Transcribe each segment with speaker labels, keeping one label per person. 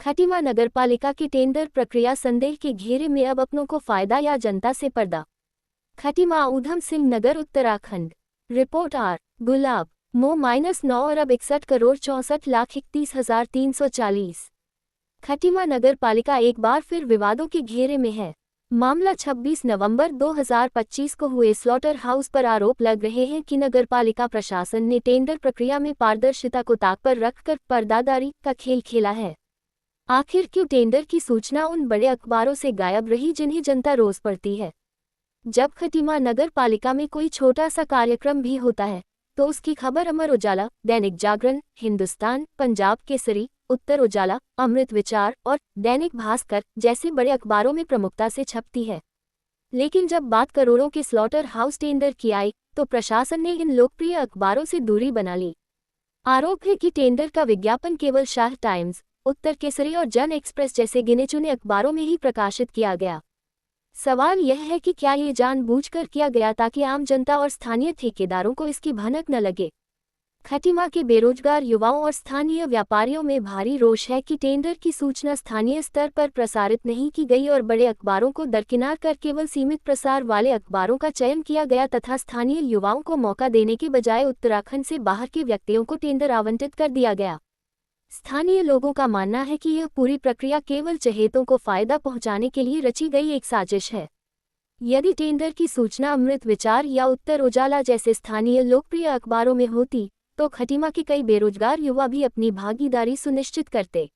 Speaker 1: खटीमा नगरपालिका की टेंडर प्रक्रिया संदेह के घेरे में, अब अपनों को फायदा या जनता से पर्दा। खटीमा ऊधम सिंह नगर उत्तराखंड। रिपोर्ट आर गुलाब मो -9 अरब 61 करोड़ 64 लाख 31,340। खटीमा नगरपालिका एक बार फिर विवादों के घेरे में है। मामला 26 नवंबर 2025 को हुए स्लॉटर हाउस पर आरोप लग रहे हैं कि नगरपालिका प्रशासन ने टेंडर प्रक्रिया में पारदर्शिता को ताक पर रखकर पर्दादारी का खेल खेला है। आखिर क्यों टेंडर की सूचना उन बड़े अखबारों से गायब रही जिन्हें जनता रोज पढ़ती है? जब खटीमा नगर पालिका में कोई छोटा सा कार्यक्रम भी होता है तो उसकी खबर अमर उजाला, दैनिक जागरण, हिंदुस्तान, पंजाब केसरी, उत्तर उजाला, अमृत विचार और दैनिक भास्कर जैसे बड़े अखबारों में प्रमुखता से छपती है। लेकिन जब बात करोड़ों के स्लॉटर हाउस टेंडर की आई तो प्रशासन ने इन लोकप्रिय अखबारों से दूरी बना ली। आरोप है कि टेंडर का विज्ञापन केवल शाह टाइम्स, उत्तर केसरी और जन एक्सप्रेस जैसे गिने चुने अखबारों में ही प्रकाशित किया गया। सवाल यह है कि क्या ये जानबूझकर किया गया ताकि आम जनता और स्थानीय ठेकेदारों को इसकी भनक न लगे? खटीमा के बेरोजगार युवाओं और स्थानीय व्यापारियों में भारी रोष है कि टेंडर की सूचना स्थानीय स्तर पर प्रसारित नहीं की गई और बड़े अखबारों को दरकिनार कर केवल सीमित प्रसार वाले अखबारों का चयन किया गया तथा स्थानीय युवाओं को मौका देने के बजाय उत्तराखंड से बाहर के व्यक्तियों को टेंडर आवंटित कर दिया गया। स्थानीय लोगों का मानना है कि यह पूरी प्रक्रिया केवल चहेतों को फायदा पहुंचाने के लिए रची गई एक साजिश है। यदि टेंडर की सूचना अमृत विचार या उत्तर उजाला जैसे स्थानीय लोकप्रिय अखबारों में होती तो खटीमा के कई बेरोजगार युवा भी अपनी भागीदारी सुनिश्चित करते।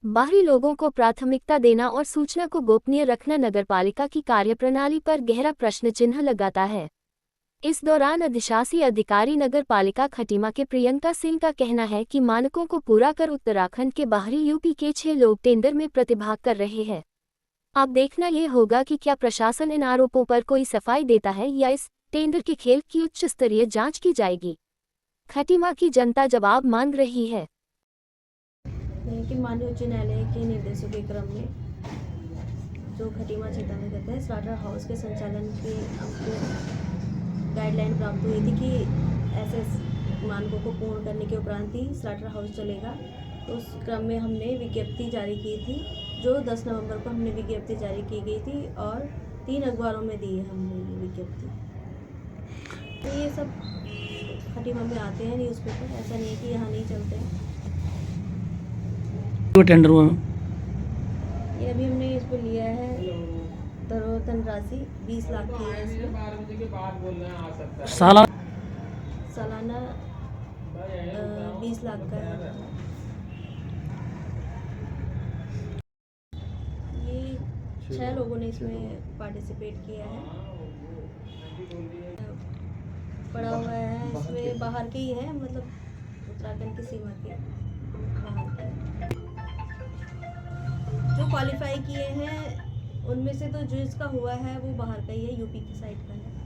Speaker 1: बाहरी लोगों को प्राथमिकता देना और सूचना को गोपनीय रखना नगरपालिका की कार्यप्रणाली पर गहरा प्रश्न चिन्ह लगाता है। इस दौरान अधिशासी अधिकारी नगरपालिका खटीमा के प्रियंका सिंह का कहना है कि मानकों को पूरा कर उत्तराखंड के बाहरी यूपी के 6 लोग टेंडर में प्रतिभाग कर रहे हैं। अब देखना यह होगा कि क्या प्रशासन इन आरोपों पर कोई सफाई देता है या इस टेंडर के खेल की उच्च स्तरीय जांच की जाएगी। खटीमा की जनता जवाब मांग रही है।
Speaker 2: लेकिन माननीय उच्च न्यायालय के निर्देशों के क्रम में जो खटीमा क्षेत्र में कहते हैं स्लॉटर हाउस के संचालन की हमको गाइडलाइन प्राप्त हुई थी कि ऐसे मानकों को पूर्ण करने के उपरांत ही स्लॉटर हाउस चलेगा। तो उस क्रम में हमने विज्ञप्ति जारी की थी, जो 10 नवंबर को हमने विज्ञप्ति जारी की गई थी और 3 अखबारों में दी है हमने ये विज्ञप्ति। तो ये सब खटीमा में आते हैं न्यूज़पेपर, ऐसा नहीं है कि यहाँ नहीं चलते हैं।
Speaker 3: तो टेंडर हुआ
Speaker 2: ये अभी हमने इस पर लिया है धन राशि 20 लाख की है इसमें। सालाना 20 लाख का है। ये 6 लोगों ने इसमें पार्टिसिपेट किया है। पड़ा हुआ है इसमें बाहर के ही है, मतलब उत्तराखंड की सीमा के बाहर के। जो क्वालिफाई किए हैं उनमें से तो जो इसका हुआ है वो बाहर का ही है, यूपी की साइड का है।